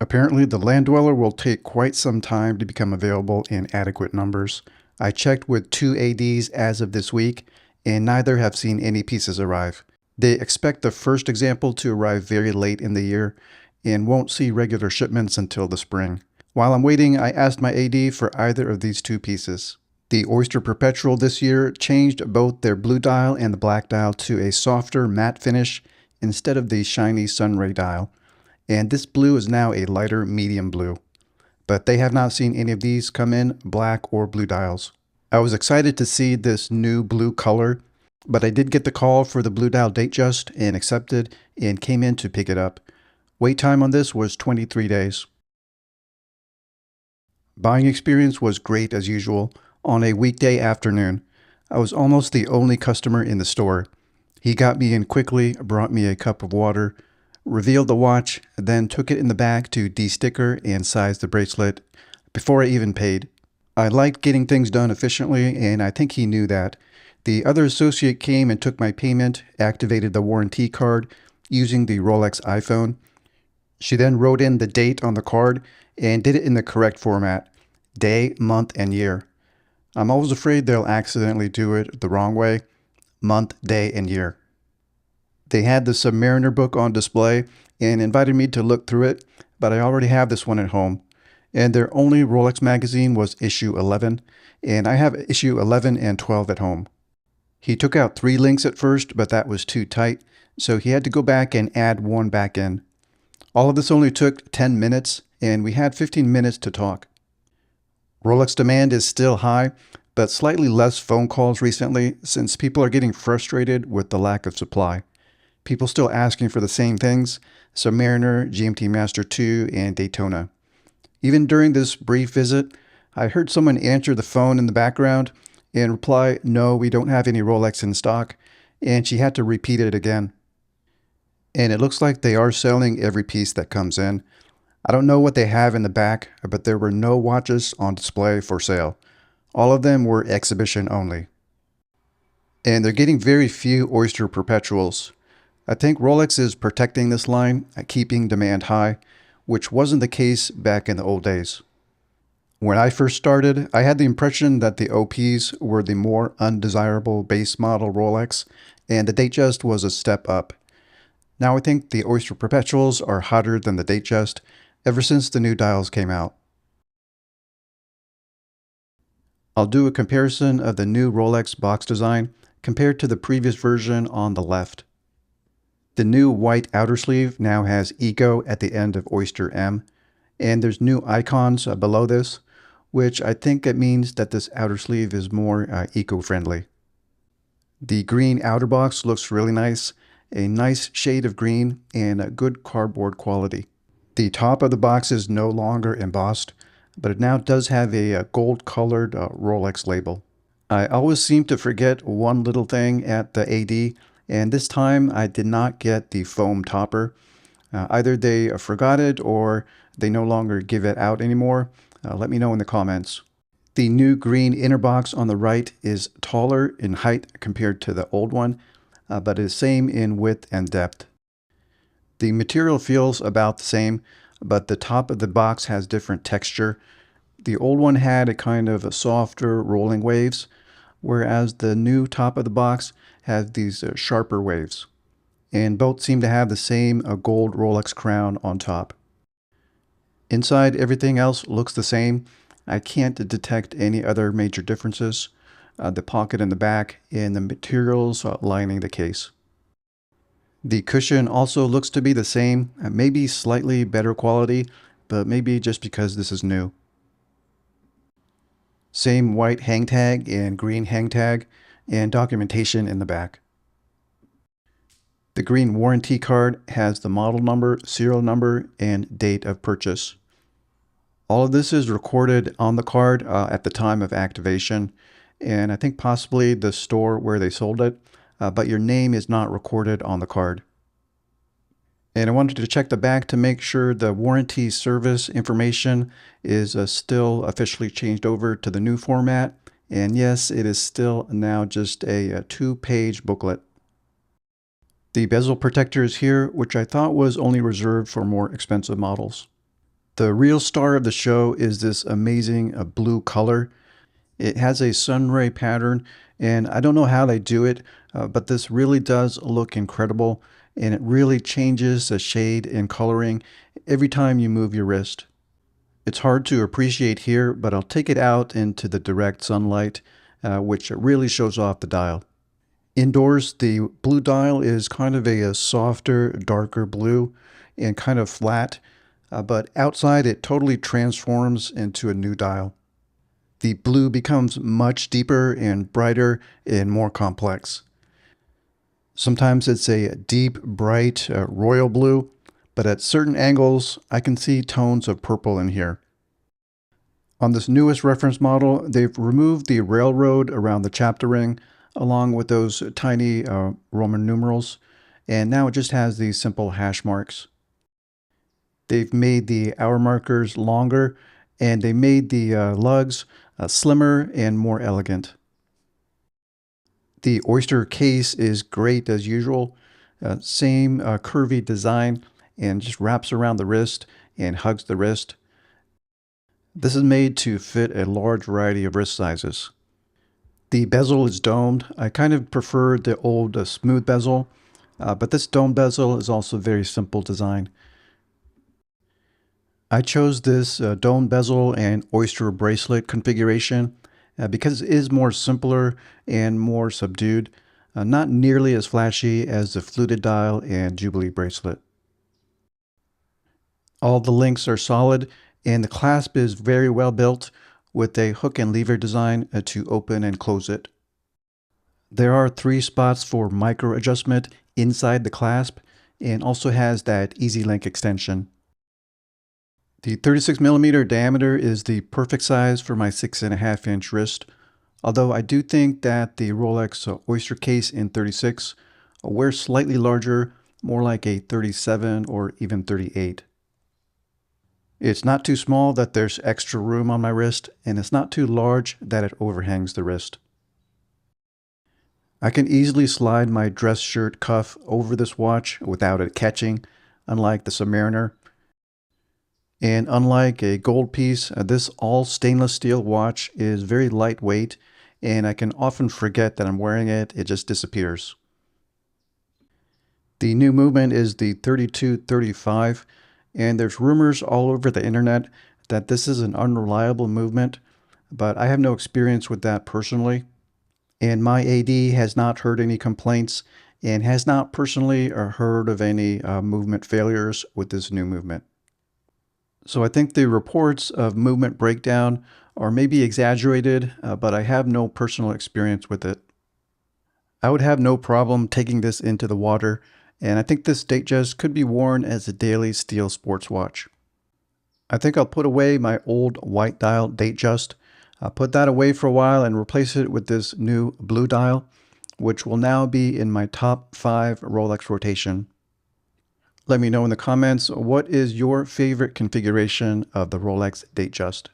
Apparently, the land dweller will take quite some time to become available in adequate numbers. I checked with 2 ADs as of this week, and neither have seen any pieces arrive. They expect the first example to arrive very late in the year and won't see regular shipments until the spring. While I'm waiting, I asked my AD for either of these two pieces. The Oyster Perpetual this year changed both their blue dial and the black dial to a softer matte finish instead of the shiny sunray dial, and this blue is now a lighter medium blue. But they have not seen any of these come in black or blue dials. I was excited to see this new blue color, but I did get the call for the blue dial Datejust and accepted and came in to pick it up. Wait time on this was 23 days. Buying experience was great as usual. On a weekday afternoon, I was almost the only customer in the store. He got me in quickly, brought me a cup of water, revealed the watch, then took it in the bag to de-sticker and size the bracelet before I even paid. I liked getting things done efficiently, and I think he knew that. The other associate came and took my payment, activated the warranty card using the Rolex iPhone. She then wrote in the date on the card and did it in the correct format: day, month, and year. I'm always afraid they'll accidentally do it the wrong way: month, day, and year. They had the Submariner book on display and invited me to look through it, but I already have this one at home. And their only Rolex magazine was issue 11, and I have issue 11 and 12 at home. He took out 3 links at first, but that was too tight, so he had to go back and add one back in. All of this only took 10 minutes, and we had 15 minutes to talk. Rolex demand is still high, but slightly less phone calls recently since people are getting frustrated with the lack of supply. People still asking for the same things: Submariner, GMT Master 2, and Daytona. Even during this brief visit, I heard someone answer the phone in the background and reply, "No, we don't have any Rolex in stock," and she had to repeat it again. And it looks like they are selling every piece that comes in. I don't know what they have in the back, but there were no watches on display for sale. All of them were exhibition only. And they're getting very few Oyster Perpetuals. I think Rolex is protecting this line, keeping demand high, which wasn't the case back in the old days. When I first started, I had the impression that the OPs were the more undesirable base model Rolex, and the Datejust was a step up. Now I think the Oyster Perpetuals are hotter than the Datejust ever since the new dials came out. I'll do a comparison of the new Rolex box design compared to the previous version on the left. The new white outer sleeve now has Eco at the end of Oyster M, and there's new icons below this, which I think it means that this outer sleeve is more eco-friendly. The green outer box looks really nice, a nice shade of green and a good cardboard quality. The top of the box is no longer embossed, but it now does have a gold-colored Rolex label. I always seem to forget one little thing at the AD, and this time I did not get the foam topper. Either they forgot it or they no longer give it out anymore. Let me know in the comments. The new green inner box on the right is taller in height compared to the old one, but is same in width and depth. The material feels about the same, but the top of the box has different texture. The old one had a kind of a softer rolling waves, whereas the new top of the box has these sharper waves. And both seem to have the same gold Rolex crown on top. Inside, everything else looks the same. I can't detect any other major differences. The pocket in the back and the materials lining the case. The cushion also looks to be the same, maybe slightly better quality, but maybe just because this is new. Same white hang tag and green hang tag, and documentation in the back. The green warranty card has the model number, serial number, and date of purchase. All of this is recorded on the card at the time of activation, and I think possibly the store where they sold it, but your name is not recorded on the card. And I wanted to check the back to make sure the warranty service information is still officially changed over to the new format. And yes, it is still now just a 2-page booklet. The bezel protector is here, which I thought was only reserved for more expensive models. The real star of the show is this amazing blue color. It has a sunray pattern, and I don't know how they do it, but this really does look incredible, and it really changes the shade and coloring every time you move your wrist. It's hard to appreciate here, but I'll take it out into the direct sunlight, which really shows off the dial. Indoors, the blue dial is kind of a softer, darker blue and kind of flat, but outside it totally transforms into a new dial. The blue becomes much deeper and brighter and more complex. Sometimes it's a deep, bright, royal blue, but at certain angles, I can see tones of purple in here. On this newest reference model, they've removed the railroad around the chapter ring, along with those tiny Roman numerals, and now it just has these simple hash marks. They've made the hour markers longer, and they made the lugs slimmer and more elegant. The oyster case is great as usual. Same curvy design, and just wraps around the wrist and hugs the wrist. This is made to fit a large variety of wrist sizes. The bezel is domed. I kind of prefer the old smooth bezel, but this dome bezel is also very simple design. I chose this dome bezel and oyster bracelet configuration because it is more simpler and more subdued, not nearly as flashy as the fluted dial and Jubilee bracelet. All the links are solid, and the clasp is very well built with a hook and lever design to open and close it. There are 3 spots for micro adjustment inside the clasp, and also has that easy link extension. The 36mm diameter is the perfect size for my 6.5-inch wrist, although I do think that the Rolex Oyster case in 36 wears slightly larger, more like a 37 or even 38. It's not too small that there's extra room on my wrist, and it's not too large that it overhangs the wrist. I can easily slide my dress shirt cuff over this watch without it catching, unlike the Submariner. And unlike a gold piece, this all stainless steel watch is very lightweight, and I can often forget that I'm wearing it. It just disappears. The new movement is the 32-35, and there's rumors all over the internet that this is an unreliable movement, but I have no experience with that personally. And my AD has not heard any complaints and has not personally heard of any movement failures with this new movement. So I think the reports of movement breakdown are maybe exaggerated, but I have no personal experience with it. I would have no problem taking this into the water, and I think this Datejust could be worn as a daily steel sports watch. I think I'll put away my old white dial Datejust. I'll put that away for a while and replace it with this new blue dial, which will now be in my top 5 Rolex rotation. Let me know in the comments, what is your favorite configuration of the Rolex Datejust?